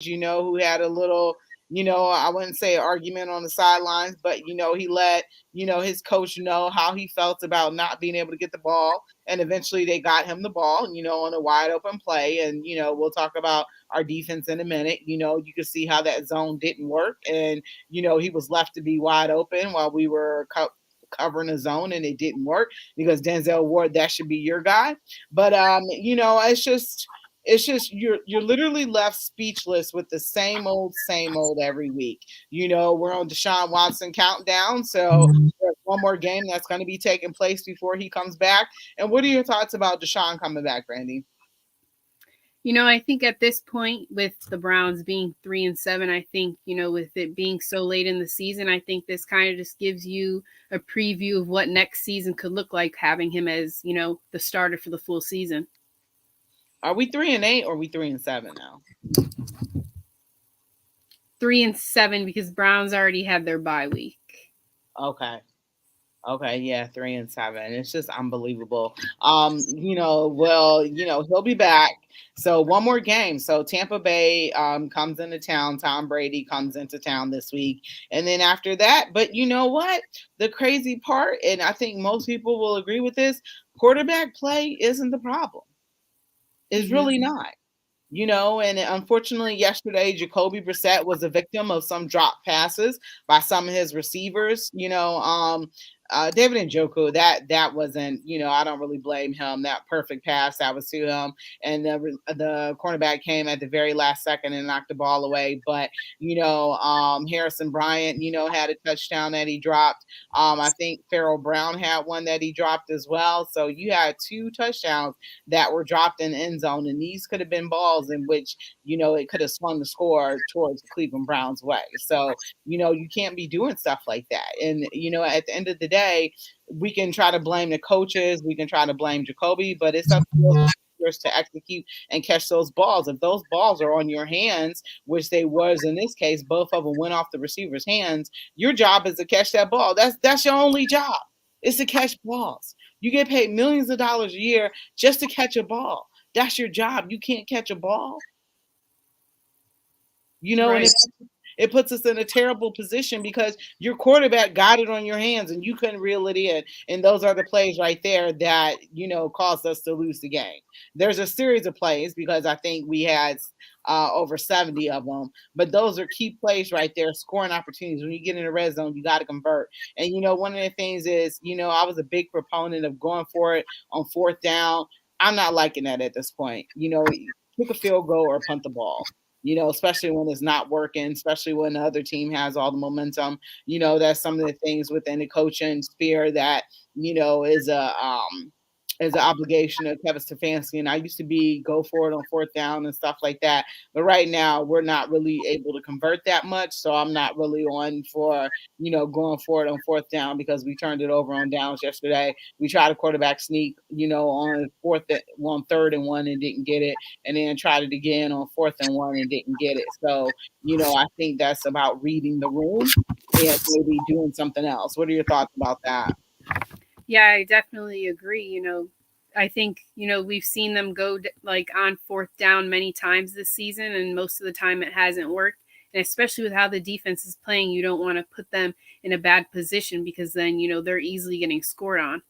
who had a little, I wouldn't say argument on the sidelines, but, he let, his coach know how he felt about not being able to get the ball. And eventually they got him the ball, on a wide open play. And, we'll talk about our defense in a minute. You could see how that zone didn't work. And, he was left to be wide open while we were covering a zone, and it didn't work because Denzel Ward, that should be your guy. But it's just you're literally left speechless with the same old every week. We're on Deshaun Watson countdown, so there's one more game that's going to be taking place before he comes back. And what are your thoughts about Deshaun coming back, Brandy? I think at this point, with the Browns being 3-7, I think, with it being so late in the season, I think this kind of just gives you a preview of what next season could look like, having him as, the starter for the full season. Are we 3-8 or are we 3-7 now? 3-7 because Browns already had their bye week. Okay. Okay, yeah, 3-7. It's just unbelievable. He'll be back. So one more game. So Tampa Bay comes into town. Tom Brady comes into town this week. And then after that, but you know what? The crazy part, and I think most people will agree with this, quarterback play isn't the problem. It's really not. And unfortunately, yesterday, Jacoby Brissett was a victim of some drop passes by some of his receivers. David Njoku, that wasn't, I don't really blame him. That perfect pass that was to him, and the cornerback came at the very last second and knocked the ball away. But Harrison Bryant, had a touchdown that he dropped. I think Farrell Brown had one that he dropped as well. So you had two touchdowns that were dropped in the end zone, and these could have been balls in which it could have swung the score towards the Cleveland Browns way. So you can't be doing stuff like that. And at the end of the day, we can try to blame the coaches, we can try to blame Jacoby, but it's up to those receivers to execute and catch those balls. If those balls are on your hands, which they was in this case, both of them went off the receiver's hands. Your job is to catch that ball. That's your only job. Is to catch balls. You get paid millions of dollars a year just to catch a ball. That's your job. You can't catch a ball. Right. And it puts us in a terrible position because your quarterback got it on your hands and you couldn't reel it in. And those are the plays right there that, caused us to lose the game. There's a series of plays because I think we had over 70 of them, but those are key plays right there, scoring opportunities. When you get in the red zone, you got to convert. And, one of the things is, I was a big proponent of going for it on fourth down. I'm not liking that at this point. Kick a field goal or punt the ball. Especially when it's not working, especially when the other team has all the momentum. That's some of the things within the coaching sphere that, is an obligation of Kevin Stefanski. And I used to be go for it on fourth down and stuff like that. But right now, we're not really able to convert that much. So I'm not really on for, going for it on fourth down because we turned it over on downs yesterday. We tried a quarterback sneak, on third and one and didn't get it. And then tried it again on fourth and one and didn't get it. So, I think that's about reading the room and maybe doing something else. What are your thoughts about that? Yeah, I definitely agree. I think, we've seen them go like on fourth down many times this season, and most of the time it hasn't worked. And especially with how the defense is playing, you don't want to put them in a bad position because then, they're easily getting scored on.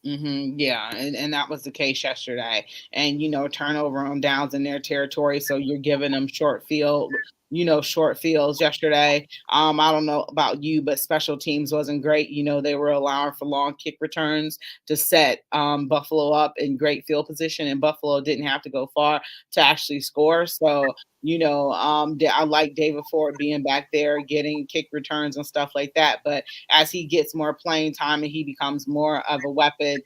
Yeah, and that was the case yesterday. And turnover on downs in their territory, so you're giving them short fields yesterday. I don't know about you, but special teams wasn't great. They were allowing for long kick returns to set Buffalo up in great field position, and Buffalo didn't have to go far to actually score. So I like David Ford being back there, getting kick returns and stuff like that. But as he gets more playing time and he becomes more of a weapon,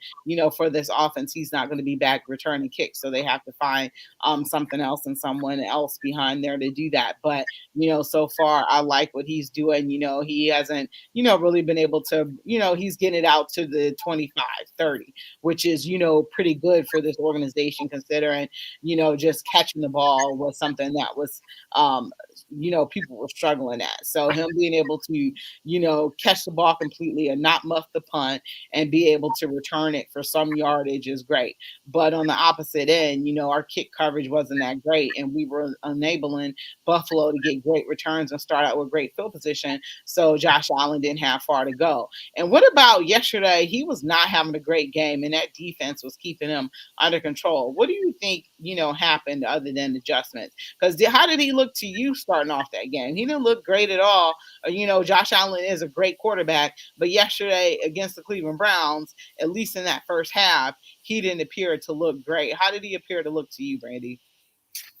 for this offense, he's not going to be back returning kicks. So they have to find something else and someone else behind there to do that. But but so far I like what he's doing. He hasn't, really been able to, he's getting it out to the 25, 30, which is, pretty good for this organization considering, just catching the ball was something that was, people were struggling at. So him being able to, catch the ball completely and not muff the punt and be able to return it for some yardage is great. But on the opposite end, our kick coverage wasn't that great, and we were enabling Buffalo to get great returns and start out with great field position. So Josh Allen didn't have far to go. And what about yesterday? He was not having a great game, and that defense was keeping him under control. What do you think, happened other than adjustments? Because how did he look to you starting off that game? He didn't look great at all. Josh Allen is a great quarterback, but yesterday against the Cleveland Browns, at least in that first half, he didn't appear to look great. How did he appear to look to you, Brandy?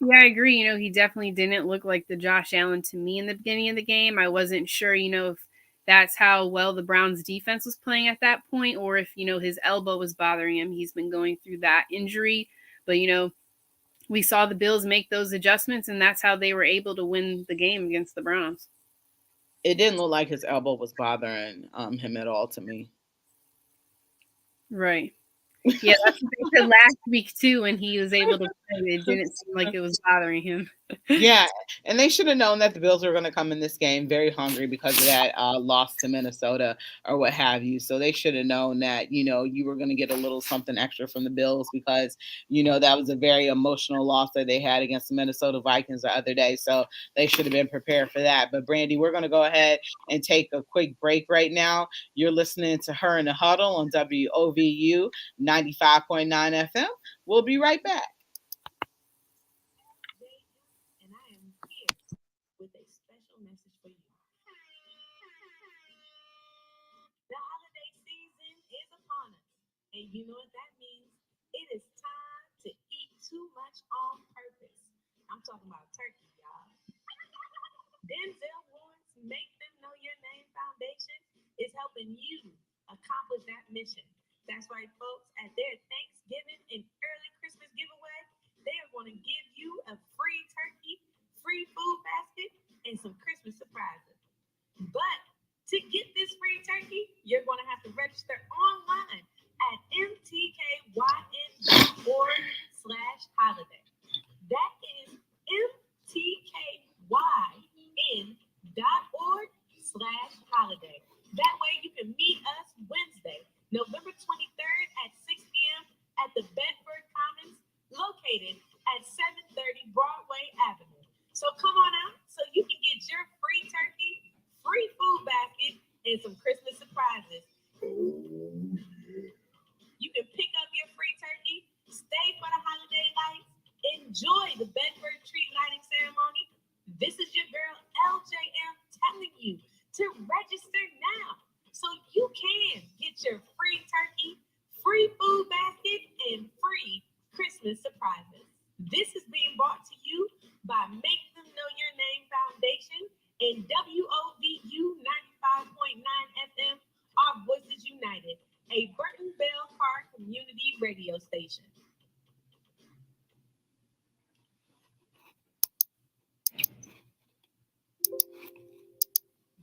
Yeah, I agree. He definitely didn't look like the Josh Allen to me in the beginning of the game. I wasn't sure, if that's how well the Browns defense was playing at that point or if, his elbow was bothering him. He's been going through that injury. But, we saw the Bills make those adjustments, and that's how they were able to win the game against the Browns. It didn't look like his elbow was bothering him at all to me. Right. Yeah, that's what they said last week too when he was able to play. It didn't seem like it was bothering him. Yeah, and they should have known that the Bills were going to come in this game very hungry because of that loss to Minnesota or what have you. So they should have known that you were going to get a little something extra from the Bills because that was a very emotional loss that they had against the Minnesota Vikings the other day. So they should have been prepared for that. But Brandy, we're going to go ahead and take a quick break right now. You're listening to Her in the Huddle on WOVU 95.9 FM. We'll be right back. And I am here with a special message for you. The holiday season is upon us, and you know what that means? It is time to eat too much on purpose. I'm talking about turkey, y'all. Denzel Ward's Make Them Know Your Name Foundation is helping you accomplish that mission. That's right, folks. At their Thanksgiving and early Christmas giveaway, they are going to give you a free turkey, free food basket, and some Christmas surprises. But to get this free turkey, you're going to have to register online at mtkyn.org/holiday. That is mtkyn.org/holiday. That way you can meet us Wednesday, November 23rd at 6 p.m. at the Bedford Commons, located at 730 Broadway Avenue. So come on out so you can get your free turkey, free food basket, and some Christmas surprises. You can pick up your free turkey, stay for the holiday lights, enjoy the Bedford tree lighting ceremony. This is your girl LJM telling you to register now so you can get your free turkey, free food basket, and free Christmas surprises. This is being brought to you by Make Them Know Your Name Foundation and WOVU 95.9 FM, Our Voices United, a Burton Bell Park community radio station.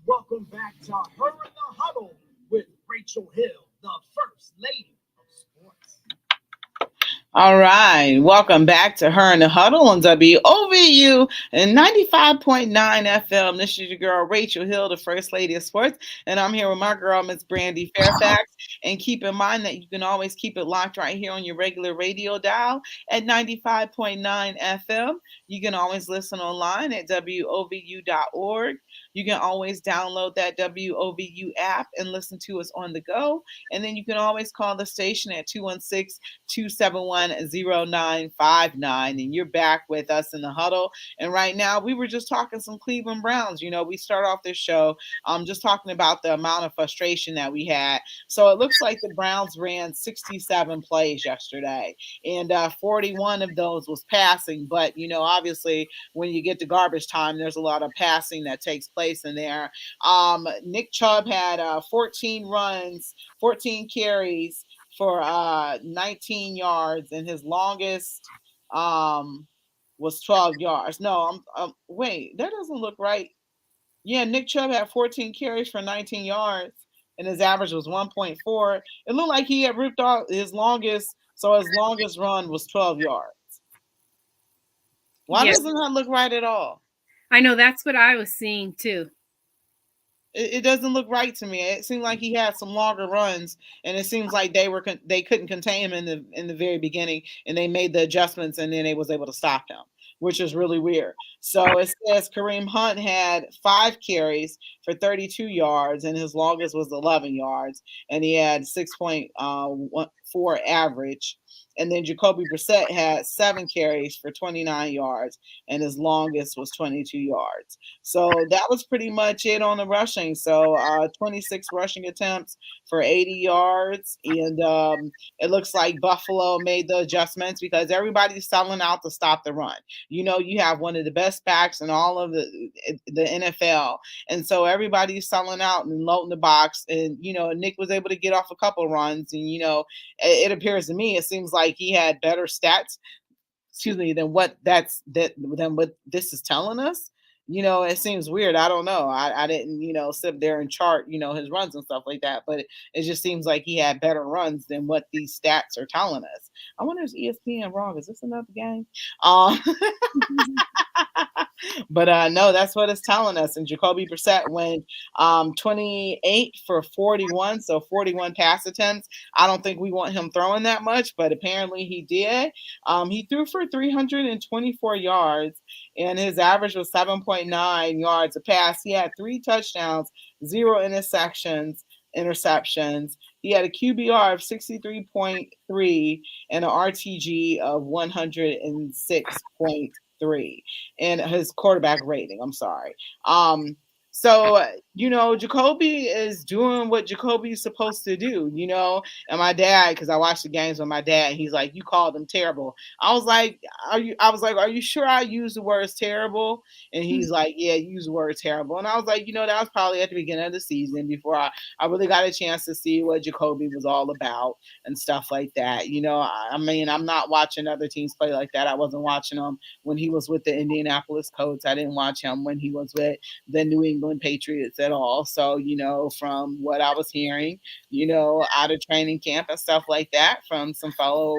Welcome back to Her in the Huddle with Rachel Hill, the First Lady of Sports. All right. Welcome back to Her in the Huddle on WOVU and 95.9 FM. This is your girl, Rachel Hill, the First Lady of Sports. And I'm here with my girl, Miss Brandy Fairfax. And keep in mind that you can always keep it locked right here on your regular radio dial at 95.9 FM. You can always listen online at WOVU.org. You can always download that WOVU app and listen to us on the go. And then you can always call the station at 216-271-0959. And you're back with us in the huddle. And right now, we were just talking some Cleveland Browns. We start off this show just talking about the amount of frustration that we had. So it looks like the Browns ran 67 plays yesterday, and 41 of those was passing. But, obviously, when you get to garbage time, there's a lot of passing that takes place in there. Nick Chubb had 14 runs, 14 carries for 19 yards, and his longest was 12 yards. No, wait, that doesn't look right. Yeah, Nick Chubb had 14 carries for 19 yards, and his average was 1.4. It looked like he had ripped off his longest, so his longest run was 12 yards. Why Yeah, doesn't that look right at all? I know that's what I was seeing too. It doesn't look right to me. It seemed like he had some longer runs, and it seems like they couldn't contain him in the very beginning, and they made the adjustments, and then they was able to stop him, which is really weird. So it says Kareem Hunt had 5 carries for 32 yards, and his longest was 11 yards, and he had 6.4 average. And then Jacoby Brissett had 7 carries for 29 yards, and his longest was 22 yards. So that was pretty much it on the rushing. So 26 rushing attempts for 80 yards. And it looks like Buffalo made the adjustments because everybody's selling out to stop the run. You know, you have one of the best backs in all of the NFL. And so everybody's selling out and loading the box. And, you know, Nick was able to get off a couple runs. And, you know, it appears to me, it seems like he had better stats, excuse me, than what this is telling us. You know, it seems weird. I don't know. I didn't, you know, sit there and chart, you know, his runs and stuff like that. But it just seems like he had better runs than what these stats are telling us. I wonder if ESPN wrong. Is this another game? Um, but no, that's what it's telling us. And Jacoby Brissett went 28 for 41, so 41 pass attempts. I don't think we want him throwing that much, but apparently he did. He threw for 324 yards, and his average was 7.9 yards a pass. He had 3 touchdowns, 0 interceptions. He had a QBR of 63.3 and an RTG of 106.3, and his quarterback rating. I'm sorry. So, you know, Jacoby is doing what Jacoby's supposed to do, you know. And my dad, because I watched the games with my dad, he's like, "You called them terrible." I was like, "Are you sure I used the words terrible?" And he's like, "Yeah, you used the word terrible." And I was like, you know, that was probably at the beginning of the season before I really got a chance to see what Jacoby was all about and stuff like that. You know, I mean, I'm not watching other teams play like that. I wasn't watching him when he was with the Indianapolis Colts. I didn't watch him when he was with the New England Patriots at all. So, you know, from what I was hearing, you know, out of training camp and stuff like that from some fellow,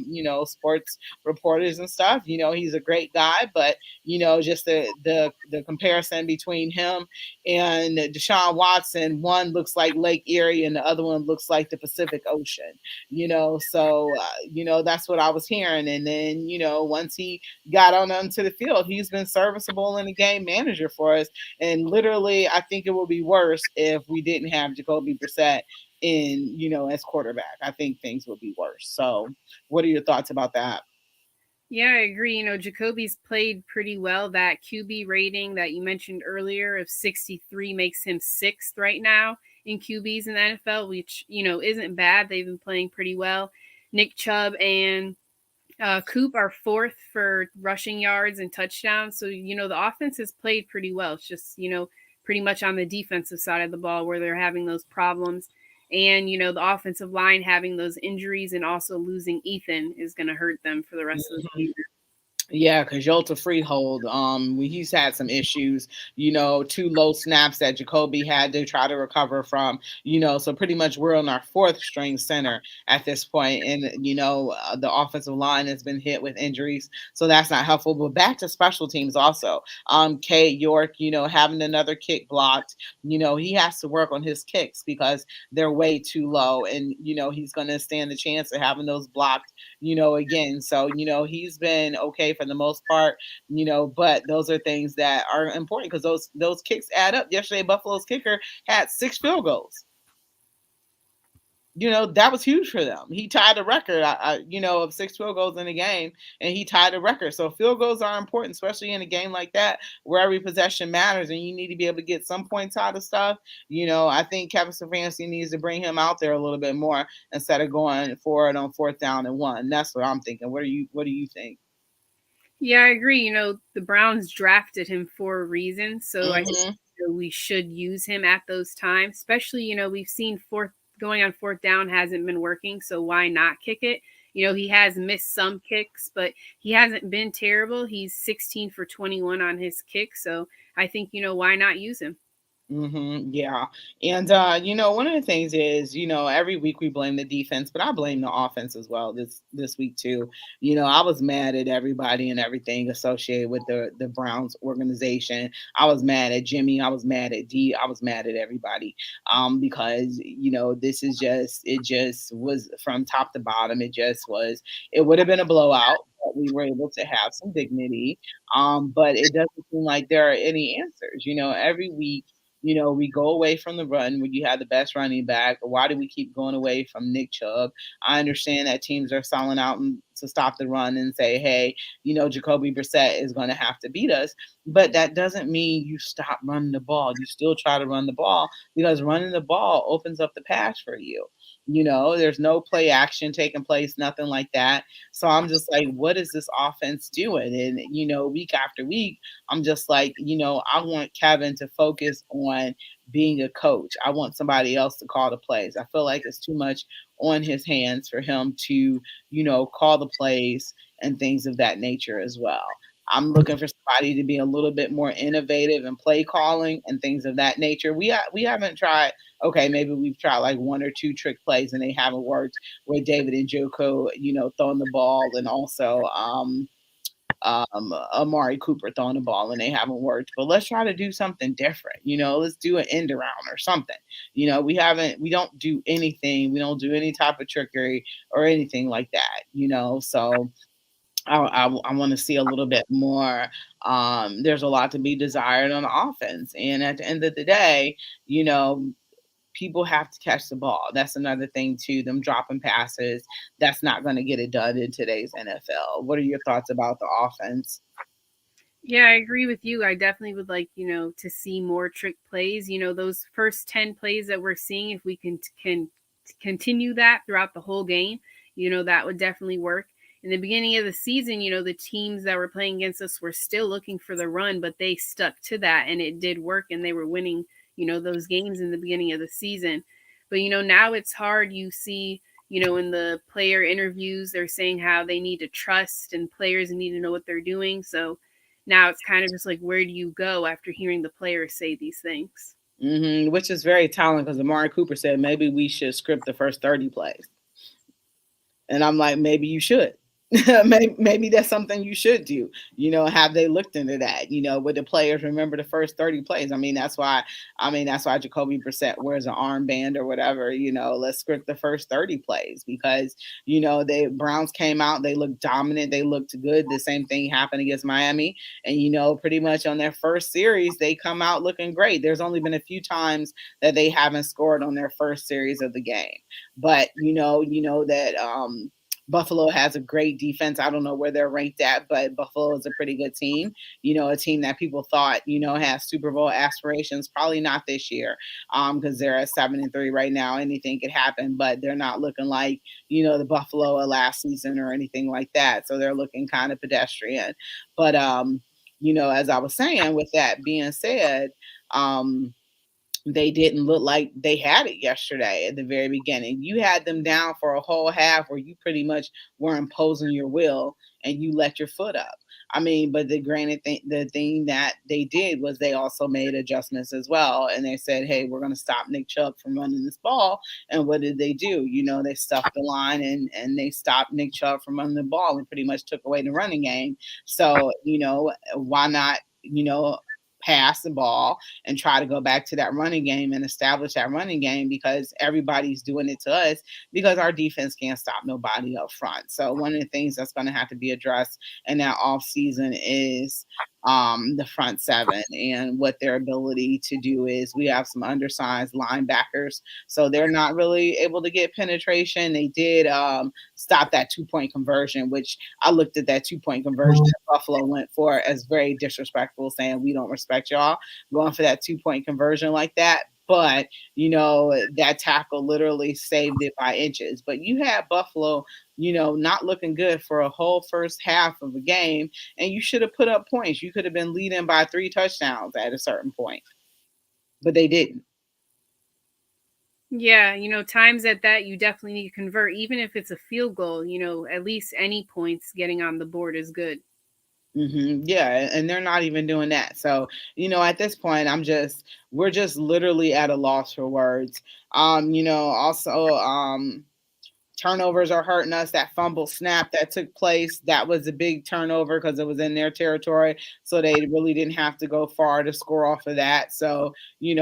you know, sports reporters and stuff, you know, he's a great guy, but, you know, just the comparison between him and Deshaun Watson, one looks like Lake Erie and the other one looks like the Pacific Ocean, you know. So, you know, that's what I was hearing. And then, you know, once he got on onto the field, he's been serviceable in the game manager for us. And literally, I think it would be worse if we didn't have Jacoby Brissett in, you know, as quarterback. I think things would be worse. So, what are your thoughts about that? Yeah, I agree. You know, Jacoby's played pretty well. That QB rating that you mentioned earlier of 63 makes him sixth right now in QBs in the NFL, which, you know, isn't bad. They've been playing pretty well. Nick Chubb and Coop are fourth for rushing yards and touchdowns. So, you know, the offense has played pretty well. It's just, you know, pretty much on the defensive side of the ball where they're having those problems. And, you know, the offensive line having those injuries and also losing Ethan is going to hurt them for the rest of the Mhm. season. Yeah, because Yolta Freehold, he's had some issues, you know, 2 low snaps that Jacoby had to try to recover from, you know, so pretty much we're on our fourth string center at this point, and you know, the offensive line has been hit with injuries, so that's not helpful. But back to special teams also, K York, you know, having another kick blocked, you know, he has to work on his kicks because they're way too low, and you know, he's going to stand the chance of having those blocked, you know, again. So, you know, he's been okay for the most part, you know, but those are things that are important because those kicks add up. Yesterday, Buffalo's kicker had 6 field goals. You know, that was huge for them. He tied a record, you know, of 6 field goals in a game, and he tied a record. So field goals are important, especially in a game like that where every possession matters, and you need to be able to get some points out of stuff. You know, I think Kevin Stefanski needs to bring him out there a little bit more instead of going for it on 4th down and 1. That's what I'm thinking. What do you think? Yeah, I agree. You know, the Browns drafted him for a reason. So I think, Hmm. you know, we should use him at those times, especially, you know, we've seen fourth going on fourth down hasn't been working. So why not kick it? He has missed some kicks, but he hasn't been terrible. He's 16 for 21 on his kicks, so I think why not use him? Yeah. And one of the things is, every week we blame the defense, but I blame the offense as well this week too. I was mad at everybody and everything associated with the Browns organization. I was mad at Jimmy, I was mad at D, I was mad at everybody. Because, this is just it just was from top to bottom. It would have been a blowout, but we were able to have some dignity. But it doesn't seem like there are any answers. Every week we go away from the run when you have the best running back. Why do we keep going away from Nick Chubb? I understand that teams are selling out to stop the run and say, hey, Jacoby Brissett is going to have to beat us. But that doesn't mean you stop running the ball. You still try to run the ball because running the ball opens up the pass for you. There's no play action taking place, nothing like that. So I'm just like, what is this offense doing? And, week after week, I'm just like, I want Kevin to focus on being a coach. I want somebody else to call the plays. I feel like it's too much on his hands for him to, call the plays and things of that nature as well. I'm looking for somebody to be a little bit more innovative in play calling and things of that nature. We haven't tried. Okay, maybe we've tried like one or two trick plays and they haven't worked. With David and Joko, throwing the ball, and also Amari Cooper throwing the ball and they haven't worked. But let's try to do something different. Let's do an end around or something. We don't do anything. We don't do any type of trickery or anything like that. So I want to see a little bit more. There's a lot to be desired on offense. And at the end of the day, people have to catch the ball. That's another thing too. Them dropping passes, that's not going to get it done in today's NFL. What are your thoughts about the offense? Yeah, I agree with you. I definitely would like, to see more trick plays. Those first 10 plays that we're seeing, if we can continue that throughout the whole game, that would definitely work. In the beginning of the season, the teams that were playing against us were still looking for the run, but they stuck to that and it did work and they were winning, those games in the beginning of the season. But, now it's hard. You see, in the player interviews, they're saying how they need to trust and players need to know what they're doing. So, now it's kind of just like, where do you go after hearing the players say these things? Which is very telling because Amari Cooper said maybe we should script the first 30 plays. And I'm like, maybe you should. Maybe that's something you should do. Have they looked into that? Would the players remember the first 30 plays? That's why Jacoby Brissett wears an armband or whatever. Let's script the first 30 plays because the Browns came out, they looked dominant, they looked good. The same thing happened against Miami, and pretty much on their first series they come out looking great. There's only been a few times that they haven't scored on their first series of the game, but that Buffalo has a great defense. I don't know where they're ranked at, but Buffalo is a pretty good team. A team that people thought, has Super Bowl aspirations. Probably not this year, because they're at 7-3 right now. Anything could happen, but they're not looking like, the Buffalo of last season or anything like that. So they're looking kind of pedestrian. But as I was saying, with that being said, they didn't look like they had it yesterday at the very beginning. You had them down for a whole half where you pretty much were imposing your will and you let your foot up. But the thing that they did was they also made adjustments as well. And they said, hey, we're going to stop Nick Chubb from running this ball. And what did they do? They stuffed the line and they stopped Nick Chubb from running the ball and pretty much took away the running game. So, why not, pass the ball and try to go back to that running game and establish that running game because everybody's doing it to us because our defense can't stop nobody up front. So one of the things that's going to have to be addressed in that off season is the front seven and what their ability to do is. We have some undersized linebackers, so they're not really able to get penetration. They did stop that 2-point conversion, which I looked at that 2-point conversion that Buffalo went for as very disrespectful, saying we don't respect y'all going for that 2-point conversion like that. But that tackle literally saved it by inches. But you had Buffalo, not looking good for a whole first half of a game, and you should have put up points. You could have been leading by 3 touchdowns at a certain point, but they didn't. Yeah, times at that you definitely need to convert, even if it's a field goal. At least any points getting on the board is good. Yeah, and they're not even doing that. So, at this point, we're just literally at a loss for words. Also, turnovers are hurting us. That fumble snap that took place, that was a big turnover because it was in their territory. So they really didn't have to go far to score off of that. So, we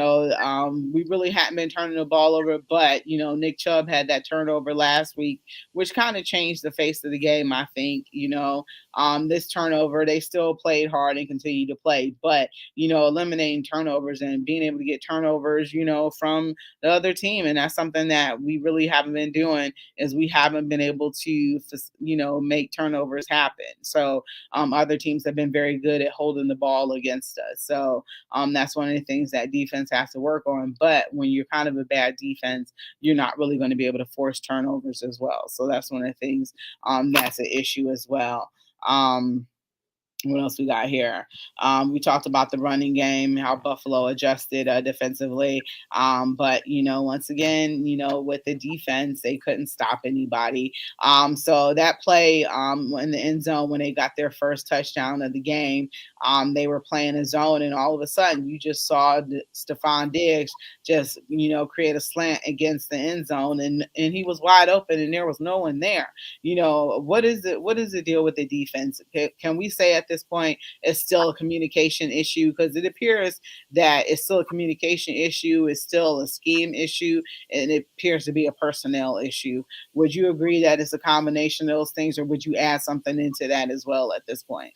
really hadn't been turning the ball over. But, Nick Chubb had that turnover last week, which kind of changed the face of the game, I think. This turnover, they still played hard and continue to play. But, eliminating turnovers and being able to get turnovers, from the other team. And that's something that we really haven't been doing is we haven't been able to, make turnovers happen. So other teams have been very good at holding the ball against us. So that's one of the things that defense has to work on. But when you're kind of a bad defense, you're not really going to be able to force turnovers as well. So that's one of the things that's an issue as well. What else we got here? We talked about the running game, how Buffalo adjusted defensively. But, once again, with the defense, they couldn't stop anybody. So that play in the end zone when they got their first touchdown of the game, they were playing a zone, and all of a sudden you just saw Stephon Diggs just, create a slant against the end zone, and he was wide open, and there was no one there. What is the deal with the defense? Can we say at this point it's still a communication issue? Because it appears that it's still a communication issue, it's still a scheme issue, and it appears to be a personnel issue. Would you agree that it's a combination of those things, or would you add something into that as well at this point?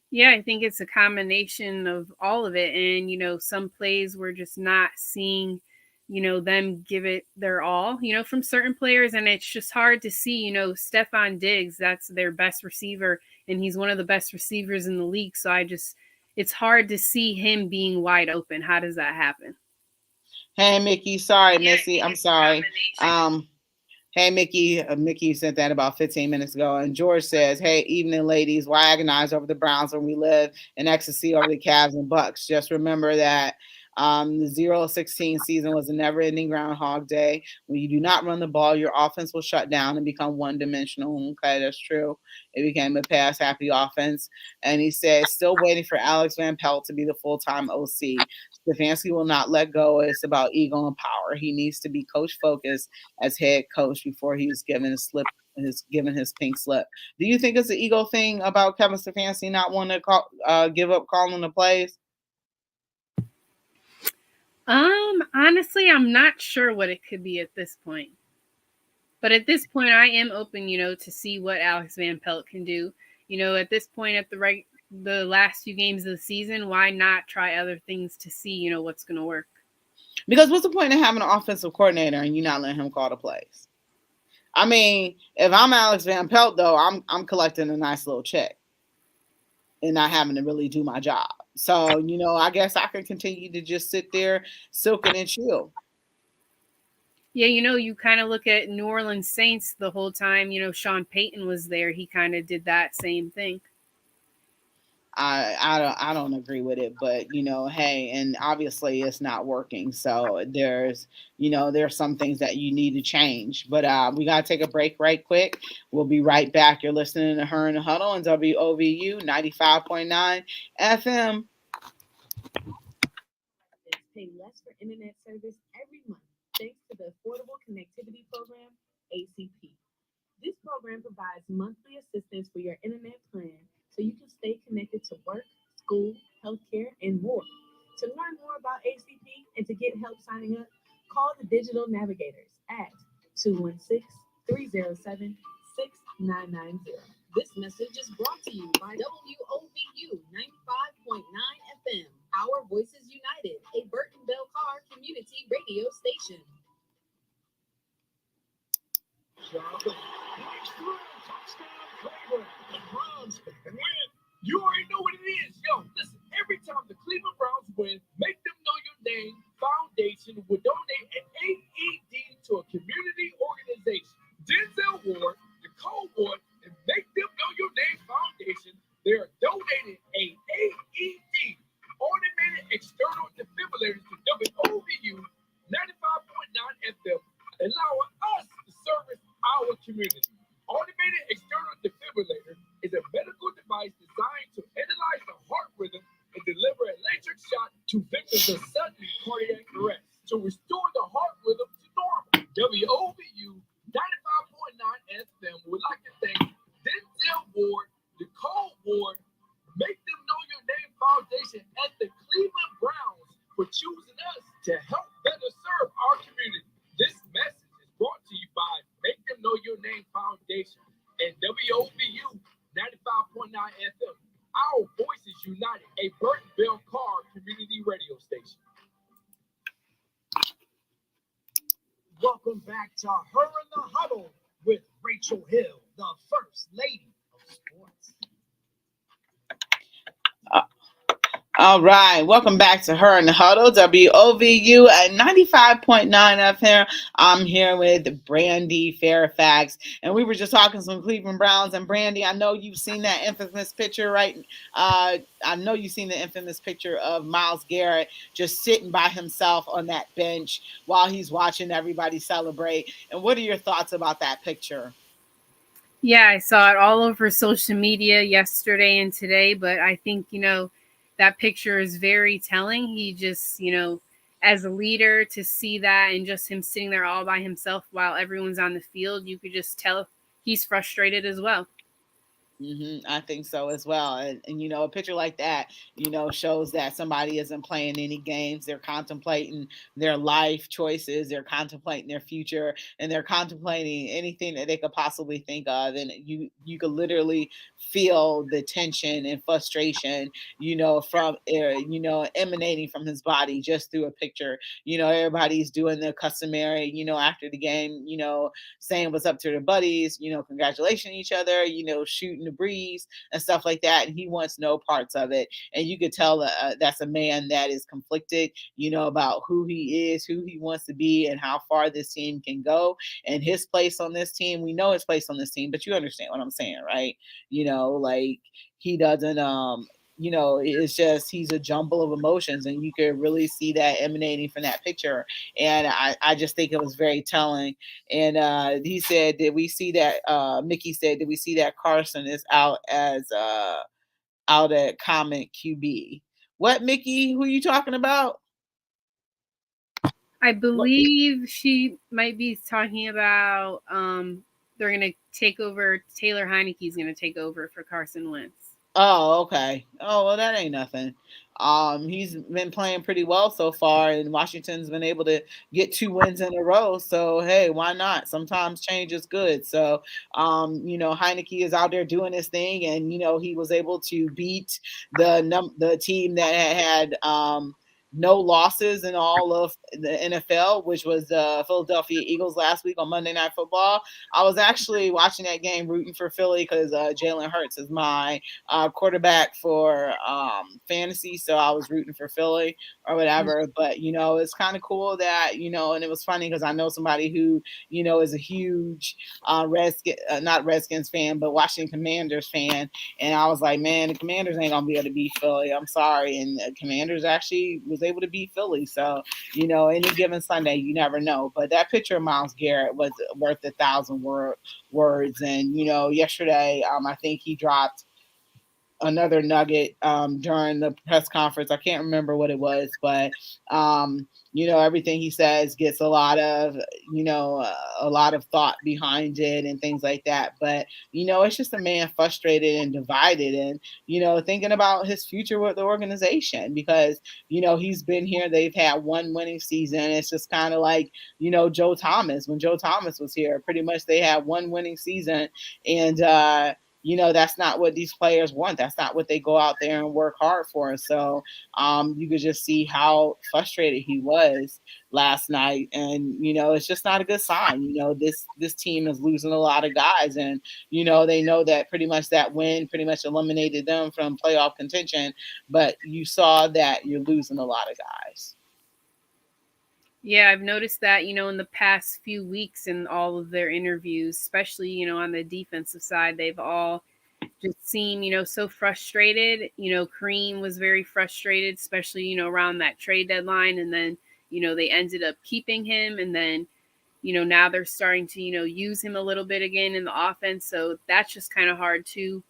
Yeah, I think it's a combination of all of it. And, some plays we're just not seeing, them give it their all, from certain players. And it's just hard to see, Stephon Diggs, that's their best receiver. And he's one of the best receivers in the league. So it's hard to see him being wide open. How does that happen? Hey, Mickey. Sorry, Missy. I'm sorry. Hey, Mickey. Mickey sent that about 15 minutes ago. And George says, hey, evening, ladies. Why agonize over the Browns when we live in ecstasy over the Cavs and Bucks? Just remember that the 0-16 season was a never-ending Groundhog Day. When you do not run the ball, your offense will shut down and become one-dimensional. Okay, that's true. It became a pass-happy offense. And he said, still waiting for Alex Van Pelt to be the full-time OC. Stefanski will not let go. It's about ego and power. He needs to be coach focused as head coach before he was given his pink slip. Do you think it's an ego thing about Kevin Stefanski not wanting to give up calling the plays? Honestly, I'm not sure what it could be at this point. But at this point, I am open, to see what Alex Van Pelt can do. At this point, at the last few games of the season, why not try other things to see, what's going to work? Because what's the point of having an offensive coordinator and you not letting him call the plays? I mean, if I'm Alex Van Pelt, though, I'm collecting a nice little check and not having to really do my job. So, I guess I can continue to just sit there, soaking and chill. Yeah, you kind of look at New Orleans Saints the whole time, Sean Payton was there. He kind of did that same thing. I don't agree with it, but hey, and obviously it's not working. So there's some things that you need to change. But we gotta take a break right quick. We'll be right back. You're listening to Her in the Huddle on WOVU 95.9 FM. Pay less for internet service every month thanks to the Affordable Connectivity Program, ACP. This program provides monthly assistance for your internet plan so you can stay connected to work, school, healthcare, and more. To learn more about ACP and to get help signing up, call the Digital Navigators at 216-307-6990. This message is brought to you by WOVU 95.9 FM, Our Voices United, a Burton Bell Carr community radio station. You already know what it is. Yo, listen, every time the Cleveland Browns win, make them know your name foundation will donate an AED to a community organization. Denzel Ward, Nicole Ward, and Make Them Know Your Name Foundation, they're donating a AED, automated external defibrillators, to WOVU 95.9 shot to victims of sudden cardiac arrest to restore the heart rhythm to normal. WOVU 95.9 FM would like to thank Denzel Ward, Nicole Ward, Make Them Know Your Name Foundation, and the Cleveland Browns for choosing us to help better serve our community. This message is brought to you by Make Them Know Your Name Foundation and WOVU 95.9 FM. Our voices united, a Burton Bell Carr community radio station. Welcome back to Her in the Huddle with Rachel Hill, the First Lady of Sports. All right, welcome back to Her in the Huddle, WOVU at 95.9 FM. I'm here with Brandy Fairfax, and we were just talking some Cleveland Browns. And Brandy, I know you've seen that infamous picture, right? I know you've seen the infamous picture of Myles Garrett just sitting by himself on that bench while he's watching everybody celebrate. And what are your thoughts about that picture? Yeah, I saw it all over social media yesterday and today, but I think, that picture is very telling. He just, as a leader, to see that and just him sitting there all by himself while everyone's on the field, you could just tell he's frustrated as well. I think so as well. And, a picture like that, shows that somebody isn't playing any games. They're contemplating their life choices. They're contemplating their future, and they're contemplating anything that they could possibly think of. And you could literally feel the tension and frustration, from, emanating from his body just through a picture. Everybody's doing the customary, after the game, saying what's up to their buddies, congratulating each other, shooting the breeze and stuff like that. And he wants no parts of it. And you could tell that's a man that is conflicted, about who he is, who he wants to be, and how far this team can go. And his place on this team, we know his place on this team, but you understand what I'm saying, right? Like he doesn't, it's just he's a jumble of emotions, and you could really see that emanating from that picture. And I just think it was very telling. And he said, "Did we see that?" Mickey said, "Did we see that Carson is out as out at Comet QB?" What, Mickey? Who are you talking about? I believe she might be talking about they're going to take over. Taylor Heineke's going to take over for Carson Wentz. Oh, okay. Oh, well, that ain't nothing. He's been playing pretty well so far, and Washington's been able to get 2 wins in a row. So hey, why not? Sometimes change is good. So, Heineke is out there doing his thing, and he was able to beat the team that had no losses in all of the NFL, which was the Philadelphia Eagles last week on Monday Night Football. I was actually watching that game rooting for Philly because Jalen Hurts is my quarterback for fantasy, so I was rooting for Philly or whatever. But it's kind of cool that and it was funny because I know somebody who is a huge not Redskins fan, but Washington Commanders fan, and I was like, man, the Commanders ain't gonna be able to beat Philly. I'm sorry, and the Commanders actually was able to beat Philly. So any given Sunday, you never know. But that picture of Myles Garrett was worth 1,000 words, and yesterday, I think he dropped another nugget during the press conference. I can't remember what it was, but everything he says gets a lot of thought behind it and things like that. But it's just a man frustrated and divided, and thinking about his future with the organization because he's been here. They've had one winning season. It's just kind of like Joe Thomas. When Joe Thomas was here, pretty much they had one winning season, and that's not what these players want. That's not what they go out there and work hard for. So you could just see how frustrated he was last night. And, it's just not a good sign. This team is losing a lot of guys. And, they know that pretty much that win pretty much eliminated them from playoff contention. But you saw that you're losing a lot of guys. Yeah, I've noticed that, in the past few weeks in all of their interviews, especially, on the defensive side, they've all just seemed, so frustrated. Kareem was very frustrated, especially, around that trade deadline. And then, they ended up keeping him. And then, now they're starting to, use him a little bit again in the offense. So that's just kind of hard too.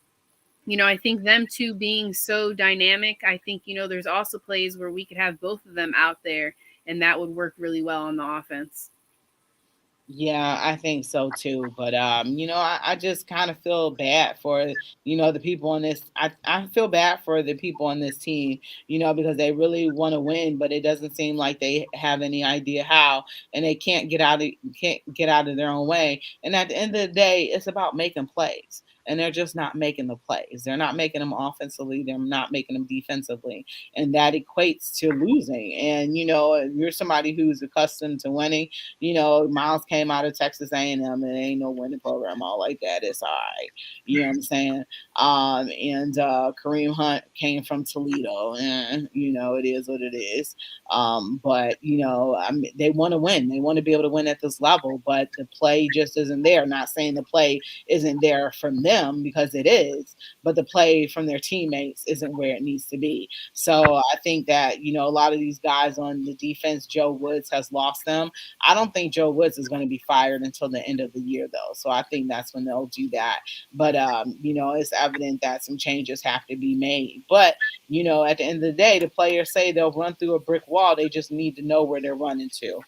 I think them two being so dynamic, I think, there's also plays where we could have both of them out there and that would work really well on the offense. Yeah, I think so too. But I just kind of feel bad for, the people on this. I feel bad for the people on this team, because they really want to win, but it doesn't seem like they have any idea how, and they can't get out of their own way. And at the end of the day, it's about making plays. And they're just not making the plays. They're not making them offensively. They're not making them defensively. And that equates to losing. And, if you're somebody who's accustomed to winning, Miles came out of Texas A&M, and it ain't no winning program all like that. It's all right. You know what I'm saying? And Kareem Hunt came from Toledo, and it is what it is. But I mean, they want to win. They want to be able to win at this level, but the play just isn't there. Not saying the play isn't there from them, because it is, but the play from their teammates isn't where it needs to be. So I think that a lot of these guys on the defense, Joe Woods has lost them. I don't think Joe Woods is going to be fired until the end of the year, though. So I think that's when they'll do that. But it's evident that some changes have to be made. But at the end of the day, the players say they'll run through a brick wall. They just need to know where they're running to.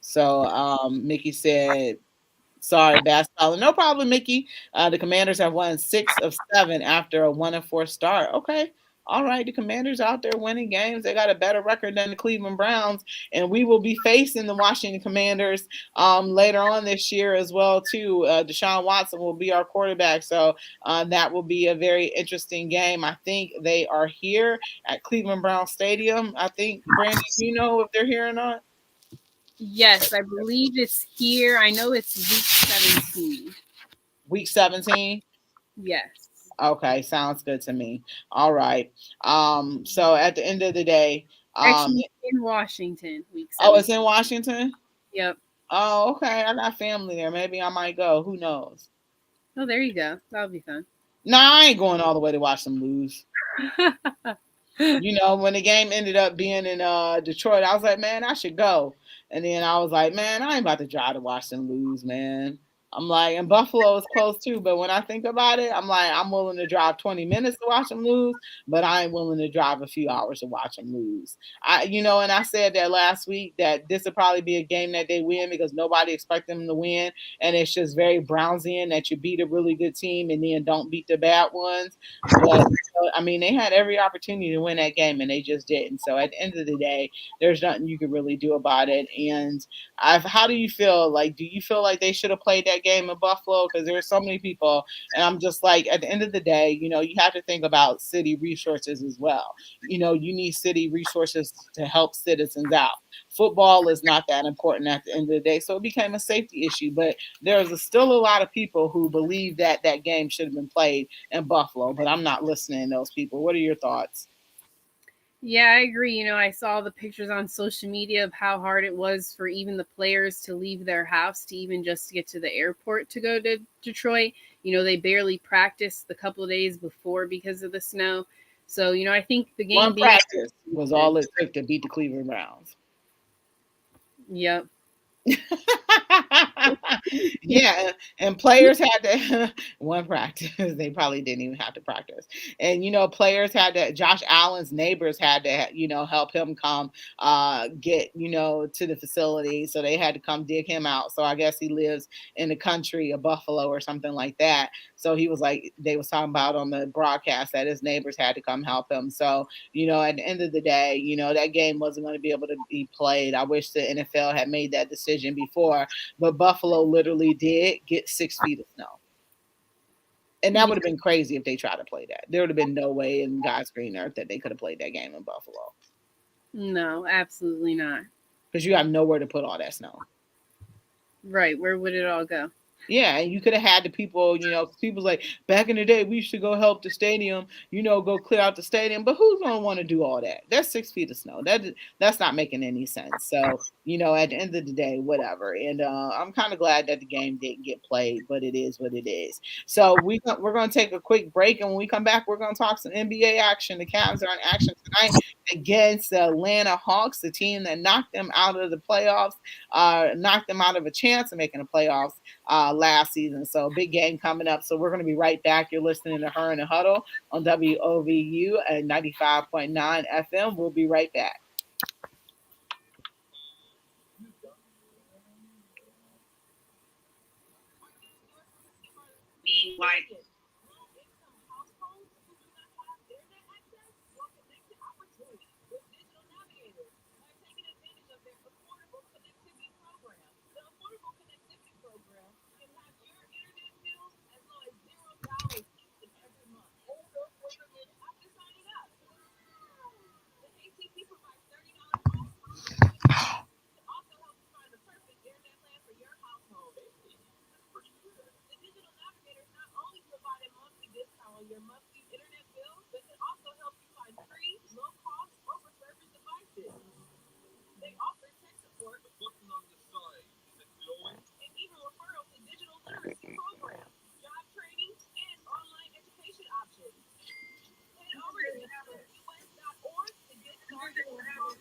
So Mickey said, sorry, basketball. No problem, Mickey. The Commanders have won 6 of 7 after a 1-4 start. Okay. All right. The Commanders out there winning games. They got a better record than the Cleveland Browns. And we will be facing the Washington Commanders later on this year as well, too. Deshaun Watson will be our quarterback. So that will be a very interesting game. I think they are here at Cleveland Brown Stadium. I think, Brandon, you know if they're here or not? Yes, I believe it's here. I know it's week 17. Week 17? Yes. Okay, sounds good to me. All right. So at the end of the day, Actually, in Washington, week oh, it's 17. in Washington? Yep. Oh, okay. I got family there. Maybe I might go. Who knows? Oh, there you go. That'll be fun. Nah, I ain't going all the way to watch them lose. When the game ended up being in Detroit, I was like, man, I should go. And then I was like, man, I ain't about to drive to watch them lose, man. I'm like, and Buffalo is close too, but when I think about it, I'm like, I'm willing to drive 20 minutes to watch them lose, but I ain't willing to drive a few hours to watch them lose. And I said that last week that this would probably be a game that they win because nobody expects them to win, and it's just very Brownsian that you beat a really good team and then don't beat the bad ones. But I mean, they had every opportunity to win that game and they just didn't. So at the end of the day, there's nothing you can really do about it. And how do you feel? Like, do you feel like they should have played that game in Buffalo? Because there's so many people, and I'm just like, at the end of the day, you have to think about city resources as well. You need city resources to help citizens out. Football is not that important at the end of the day, so it became a safety issue. But still a lot of people who believe that that game should have been played in Buffalo, but I'm not listening to those people. What are your thoughts? Yeah, I agree. I saw the pictures on social media of how hard it was for even the players to leave their house to even just get to the airport to go to Detroit. They barely practiced the couple of days before because of the snow. So, I think the game One being. practice was all it took to beat the Cleveland Browns. Yep. Yeah, and players had to one practice. They probably didn't even have to practice. And players had to. Josh Allen's neighbors had to, help him come get to the facility. So they had to come dig him out. So I guess he lives in the country of Buffalo or something like that. So he was like, they was talking about on the broadcast that his neighbors had to come help him. So at the end of the day, that game wasn't going to be able to be played. I wish the NFL had made that decision before, but Buffalo literally did get 6 feet of snow. And that would have been crazy if they tried to play that. There would have been no way in God's green earth that they could have played that game in Buffalo. No, absolutely not. Because you have nowhere to put all that snow. Right. Where would it all go? Yeah, and you could have had the people, people's like, back in the day, we should go help the stadium, go clear out the stadium. But who's going to want to do all that? That's 6 feet of snow. That's not making any sense. So, at the end of the day, whatever. And I'm kind of glad that the game didn't get played, but it is what it is. So we're going to take a quick break. And when we come back, we're going to talk some NBA action. The Cavs are in action tonight against the Atlanta Hawks, the team that knocked them out of the playoffs, knocked them out of a chance of making the playoffs last season. So big game coming up. So we're going to be right back. You're listening to Her in the Huddle on WOVU at 95.9 FM. We'll be right back. Being white. Low-income households who do not have internet access will connect to opportunity with Digital Navigator by taking advantage of their Affordable Connectivity Program. The Affordable Connectivity Program can have your internet bills as low as $0 each and every month. Hold up, wait a minute. After signing up, the ATP provides $30 off for subscription plans. It also helps you find the perfect internet plan for your household. The Digital Navigator not only provide a monthly discount on your monthly internet bill, but can also help you find free, low-cost, or refurbished devices. They offer tech support and even referrals to digital literacy programs, job training, and online education options. Head over to digitalus.org to get started or call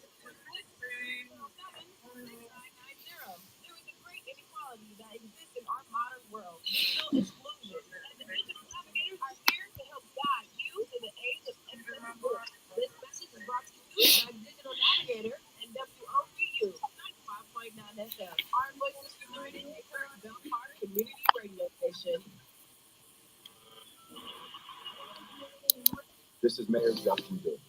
216-607-6990. There is a great inequality that exists in our modern world, digital exclusion. And the digital navigators are here to help guide you in the age of accessibility. This message is brought to you by Digital Navigator and WOVU 95.9 FM. Our voices united in Bell Park Community Radio Station. This is Mayor Justin Good.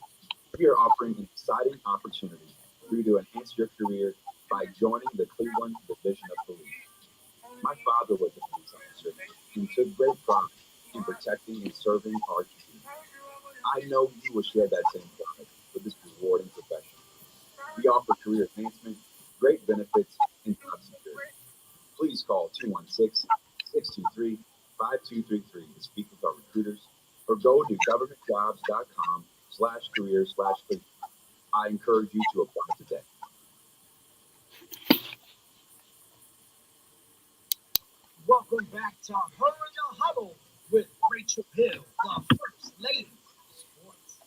We are offering an exciting opportunity for you to enhance your career by joining the Cleveland Division of Police. My father was a police officer and took great pride in protecting and serving our community. I know you will share that same pride with this rewarding profession. We offer career advancement, great benefits, and job security. Please call 216-623-5233 to speak with our recruiters or go to governmentjobs.com/career/Cleveland. I encourage you to apply today. Welcome back to Her in the Huddle with Rachel Hill, the First Lady of Sports.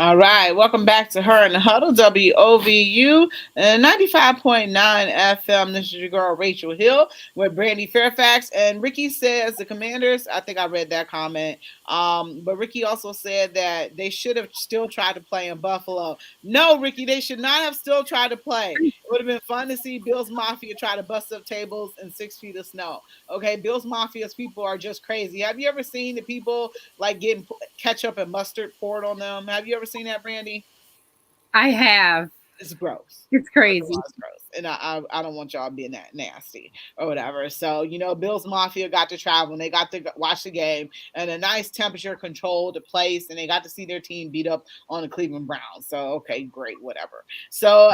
All right, welcome back to Her in the Huddle, WOVU 95.9 FM. This is your girl, Rachel Hill, with Brandy Fairfax. And Ricky says the Commanders, I think I read that comment, but Ricky also said that they should have still tried to play in Buffalo. No, Ricky, they should not have still tried to play. It would have been fun to see Bills Mafia try to bust up tables in 6 feet of snow. Okay, Bills Mafia's people are just crazy. Have you ever seen the people like getting ketchup and mustard poured on them? Have you ever seen that, Brandy? I have. It's gross. It's crazy. It's gross. And I don't want y'all being that nasty or whatever. So, Bills Mafia got to travel and they got to watch the game in a nice temperature controlled place and they got to see their team beat up on the Cleveland Browns. So, okay, great, whatever. So,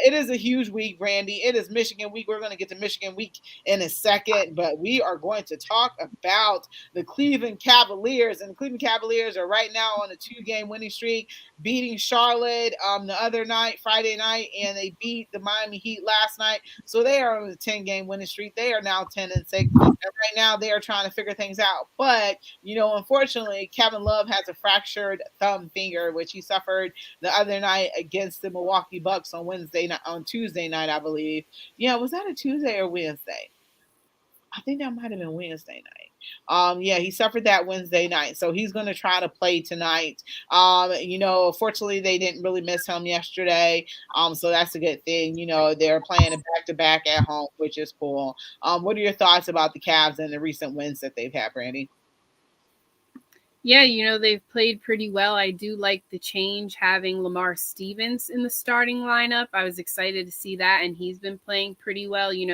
it is a huge week, Brandy. It is Michigan week. We're going to get to Michigan week in a second, but we are going to talk about the Cleveland Cavaliers. And the Cleveland Cavaliers are right now on a 2-game winning streak, beating Charlotte the other night, Friday night, and they beat the Miami Heat last night. So they are on a 10-game winning streak. They are now 10-6. And right now they are trying to figure things out. But, unfortunately, Kevin Love has a fractured thumb finger, which he suffered the other night against the Milwaukee Bucks on Tuesday night, I believe. Yeah, was that a Tuesday or Wednesday? I think that might have been Wednesday night. Yeah, he suffered that Wednesday night, so he's going to try to play tonight. Fortunately, they didn't really miss him yesterday, so that's a good thing. They're playing a back-to-back at home, which is cool. What are your thoughts about the Cavs and the recent wins that they've had, Brandy? Yeah, they've played pretty well. I do like the change having Lamar Stevens in the starting lineup. I was excited to see that, and he's been playing pretty well. He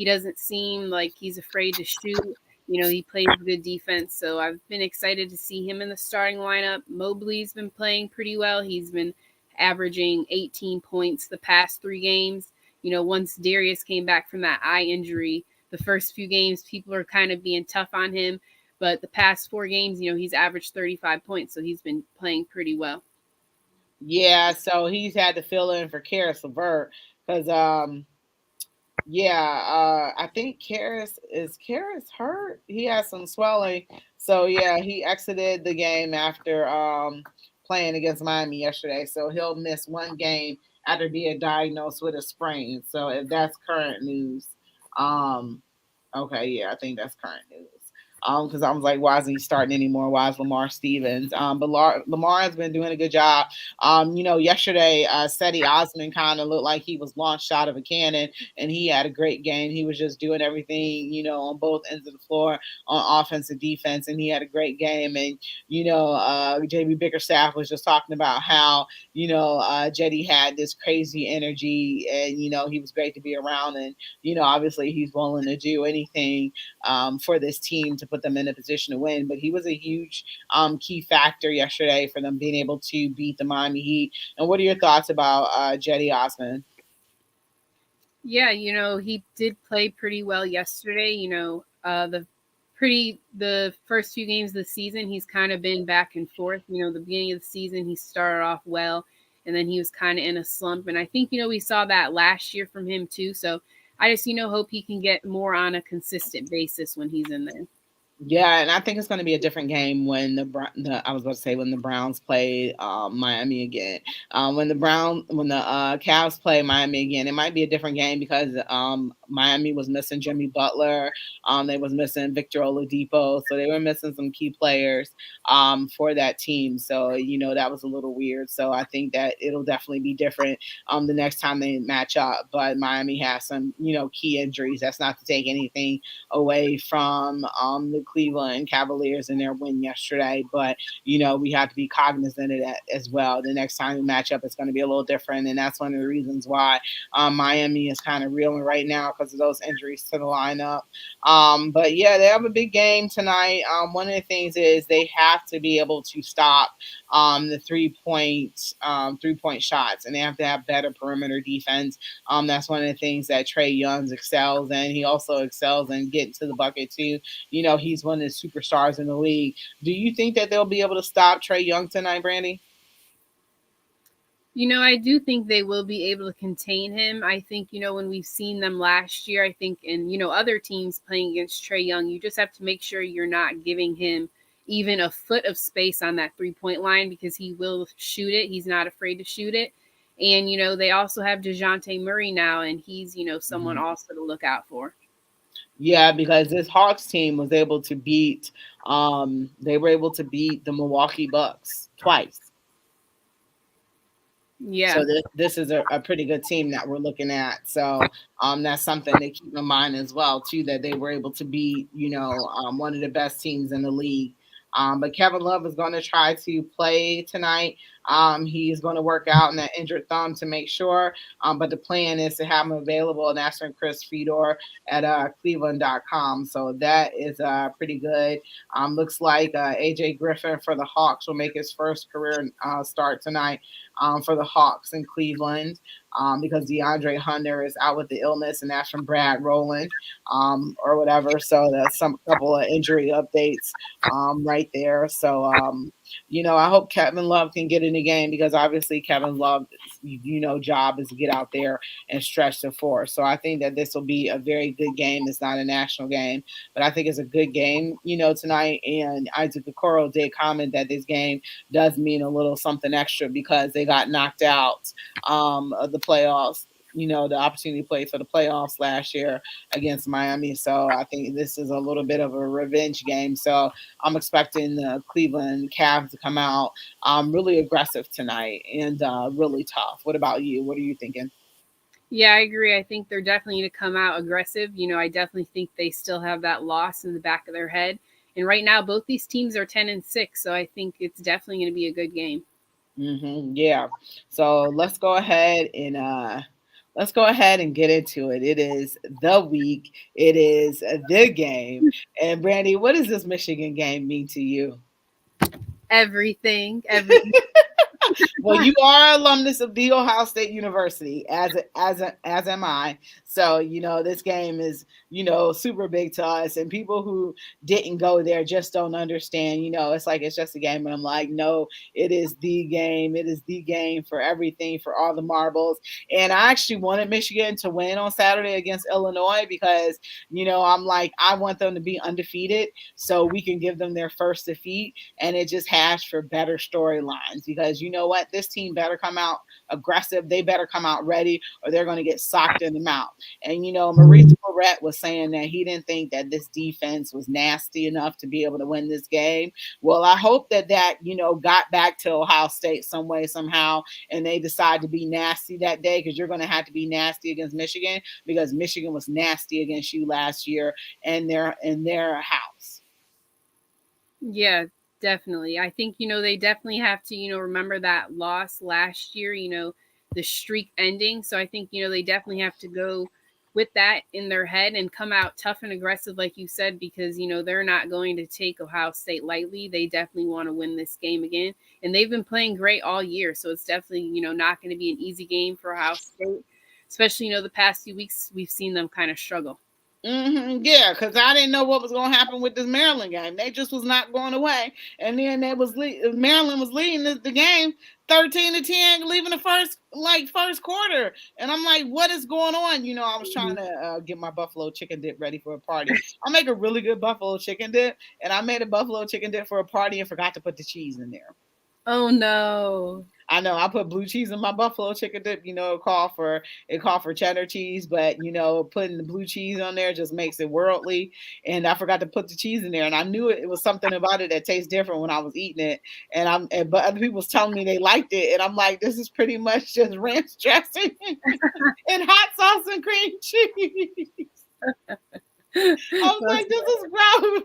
doesn't seem like he's afraid to shoot. He plays good defense, so I've been excited to see him in the starting lineup. Mobley's been playing pretty well. He's been averaging 18 points the past 3 games. Once Darius came back from that eye injury, the first few games, people are kind of being tough on him. But the past 4 games, he's averaged 35 points, so he's been playing pretty well. Yeah, so he's had to fill in for Karis LeVert because, I think Karis hurt. He has some swelling, so yeah, he exited the game after playing against Miami yesterday. So he'll miss 1 game after being diagnosed with a sprain. So if that's current news, um, Okay, yeah, I think that's current news. Because I was like, why isn't he starting anymore? Why is Lamar Stevens? But Lamar has been doing a good job. Yesterday, Seti Osman kind of looked like he was launched out of a cannon, and he had a great game. He was just doing everything, on both ends of the floor, on offense and defense, and he had a great game. And JB Bickerstaff was just talking about how Jetty had this crazy energy, and he was great to be around, and obviously he's willing to do anything for this team to put them in a position to win. But he was a huge key factor yesterday for them being able to beat the Miami Heat. And what are your thoughts about Jetty Osman? Yeah, he did play pretty well yesterday. The first few games of the season, he's kind of been back and forth. The beginning of the season, he started off well, and then he was kind of in a slump. And I think we saw that last year from him too. So I just hope he can get more on a consistent basis when he's in there. Yeah, and I think it's going to be a different game when I was about to say when the Browns play Miami again. When the Cavs play Miami again, it might be a different game because Miami was missing Jimmy Butler. They was missing Victor Oladipo, so they were missing some key players for that team. So that was a little weird. So I think that it'll definitely be different the next time they match up. But Miami has some key injuries. That's not to take anything away from the Cleveland Cavaliers and their win yesterday. But, we have to be cognizant of that as well. The next time we match up, it's going to be a little different. And that's one of the reasons why Miami is kind of reeling right now because of those injuries to the lineup. But yeah, they have a big game tonight. One of the things is they have to be able to stop the 3 point shots, and they have to have better perimeter defense. That's one of the things that Trey Young excels in. He also excels in getting to the bucket too. He's one of the superstars in the league. Do you think that they'll be able to stop Trey Young tonight, Brandy? I do think they will be able to contain him. I think, when we've seen them last year, I think, and, other teams playing against Trey Young, you just have to make sure you're not giving him even a foot of space on that 3 point line because he will shoot it. He's not afraid to shoot it. And, they also have DeJounte Murray now, and he's, someone Mhm. also to look out for. Yeah, because this Hawks team was able to beat they were able to beat the Milwaukee Bucks twice. Yeah. So this is a pretty good team that we're looking at. So that's something to keep in mind as well too, that they were able to beat one of the best teams in the league. But Kevin Love is going to try to play tonight. He's going to work out in that injured thumb to make sure. But the plan is to have him available, and that's from Chris Fedor at Cleveland.com. So that is pretty good. Looks like AJ Griffin for the Hawks will make his first career start tonight for the Hawks in Cleveland because DeAndre Hunter is out with the illness, and that's from Brad Rowland or whatever. So that's some couple of injury updates right there. So, I hope Kevin Love can get in the game because obviously Kevin Love's, job is to get out there and stretch the floor. So I think that this will be a very good game. It's not a national game, but I think it's a good game, tonight. And Isaac Okoro did comment that this game does mean a little something extra because they got knocked out of the playoffs. The opportunity to play for the playoffs last year against Miami. So I think this is a little bit of a revenge game. So I'm expecting the Cleveland Cavs to come out really aggressive tonight and really tough. What about you? What are you thinking? Yeah, I agree. I think they're definitely going to come out aggressive. I definitely think they still have that loss in the back of their head. And right now, both these teams are 10-6, so I think it's definitely going to be a good game. Yeah. So let's go ahead and get into it. It is the week. It is the game. And Brandy, what does this Michigan game mean to you? Everything, everything. Well, you are an alumnus of the Ohio State University, as am I. So this game is super big to us, and people who didn't go there just don't understand. It's like it's just a game, and I'm like, no, it is the game. It is the game for everything, for all the marbles. And I actually wanted Michigan to win on Saturday against Illinois because I'm like I want them to be undefeated so we can give them their first defeat, and it just has for better storylines because you know what, this team better come out aggressive. They better come out ready, or they're going to get socked in the mouth. And Maurice Rhett was saying that he didn't think that this defense was nasty enough to be able to win this game. Well, I hope that got back to Ohio State some way, somehow, and they decide to be nasty that day because you're going to have to be nasty against Michigan because Michigan was nasty against you last year and they're in their house. Yeah, definitely. I think, they definitely have to, remember that loss last year, the streak ending. So I think, they definitely have to go with that in their head and come out tough and aggressive, like you said, because, they're not going to take Ohio State lightly. They definitely want to win this game again. And they've been playing great all year. So it's definitely, not going to be an easy game for Ohio State, especially, the past few weeks we've seen them kind of struggle. Yeah, because I didn't know what was going to happen with this Maryland game. They just was not going away, and then Maryland was leading the game 13-10, leaving the first quarter, and I'm like, what is going on? I was trying to get my buffalo chicken dip ready for a party. I make a really good buffalo chicken dip, and I made a buffalo chicken dip for a party and forgot to put the cheese in there. Oh no. I know I put blue cheese in my buffalo chicken dip. It called for cheddar cheese, but putting the blue cheese on there just makes it worldly. And I forgot to put the cheese in there, and I knew it was something about it that tastes different when I was eating it. But other people was telling me they liked it, and I'm like, this is pretty much just ranch dressing and hot sauce and cream cheese. I was like, this is gross.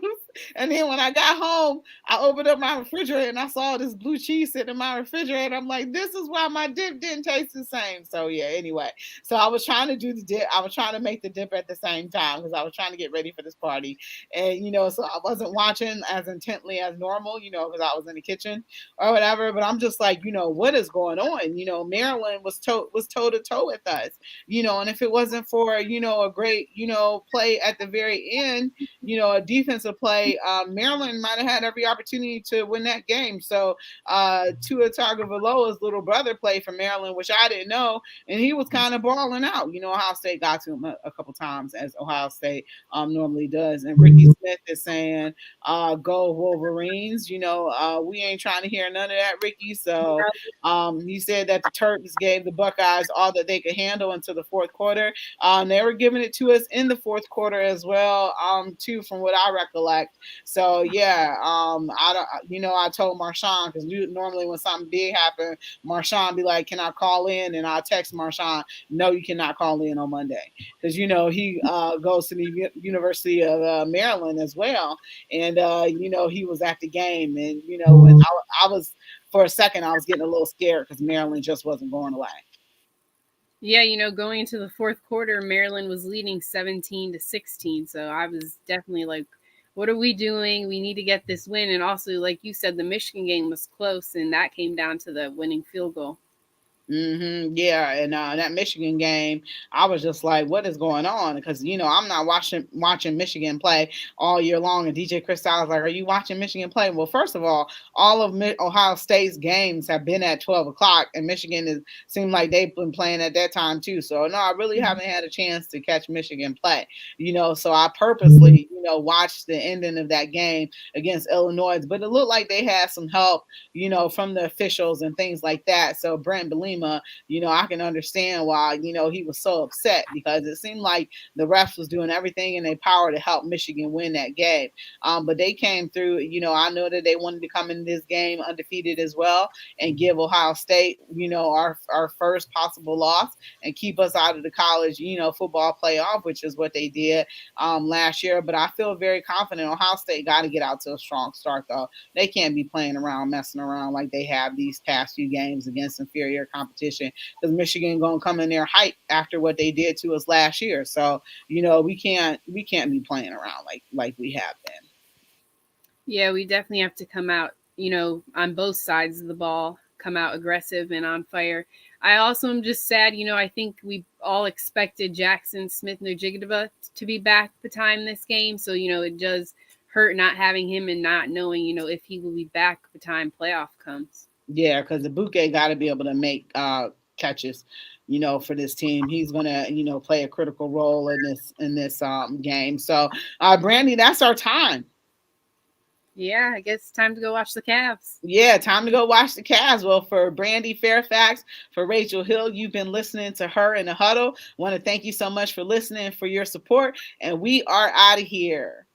And then when I got home, I opened up my refrigerator and I saw this blue cheese sitting in my refrigerator. I'm like, this is why my dip didn't taste the same. So yeah, anyway. So I was trying to do the dip. I was trying to make the dip at the same time because I was trying to get ready for this party. And so I wasn't watching as intently as normal, because I was in the kitchen or whatever. But I'm just like, what is going on? Maryland was toe to toe with us, and if it wasn't for, a great, play at the very end, a defensive play, Maryland might have had every opportunity to win that game. So Tua Tagovailoa's little brother played for Maryland, which I didn't know, and he was kind of balling out. Ohio State got to him a couple times, as Ohio State normally does. And Ricky Smith is saying, "Go Wolverines!" We ain't trying to hear none of that, Ricky. So he said that the Terps gave the Buckeyes all that they could handle into the fourth quarter. They were giving it to us in the fourth quarter as well, too, from what I recollect. So yeah, I don't, I told Marshawn because normally when something big happens, Marshawn be like, "Can I call in?" And I text Marshawn, "No, you cannot call in on Monday," because he goes to the University of Maryland as well, and he was at the game, and when I was for a second I was getting a little scared because Maryland just wasn't going away. Yeah, going into the fourth quarter, Maryland was leading 17-16. So I was definitely like, what are we doing? We need to get this win. And also, like you said, the Michigan game was close, and that came down to the winning field goal. Yeah, and that Michigan game, I was just like, "What is going on?" Because I'm not watching Michigan play all year long. And DJ Cristal was like, "Are you watching Michigan play?" Well, first of all of Ohio State's games have been at 12 o'clock, and Michigan seemed like they've been playing at that time too. So no, I really haven't had a chance to catch Michigan play. So I purposely watched the ending of that game against Illinois, but it looked like they had some help, from the officials and things like that. So Brent Belima, I can understand why, he was so upset because it seemed like the refs was doing everything in their power to help Michigan win that game. But they came through, I know that they wanted to come in this game undefeated as well and give Ohio State, our first possible loss and keep us out of the college, football playoff, which is what they did last year. But I feel very confident Ohio State got to get out to a strong start, though. They can't be playing around, messing around like they have these past few games against inferior competition because Michigan gonna come in there hype after what they did to us last year. So we can't be playing around like we have been. Yeah, we definitely have to come out, on both sides of the ball, come out aggressive and on fire. I also am just sad, I think we all expected Jackson Smith-Njigba to be back the time this game. So, it does hurt not having him and not knowing, if he will be back the time playoff comes. Yeah, because the Bouquet got to be able to make catches, for this team. He's gonna, play a critical role in this game. So, Brandy, that's our time. Yeah, I guess it's time to go watch the Cavs. Yeah, time to go watch the Cavs. Well, for Brandy Fairfax, for Rachel Hill, you've been listening to her in the huddle. Want to thank you so much for listening, for your support, and we are out of here.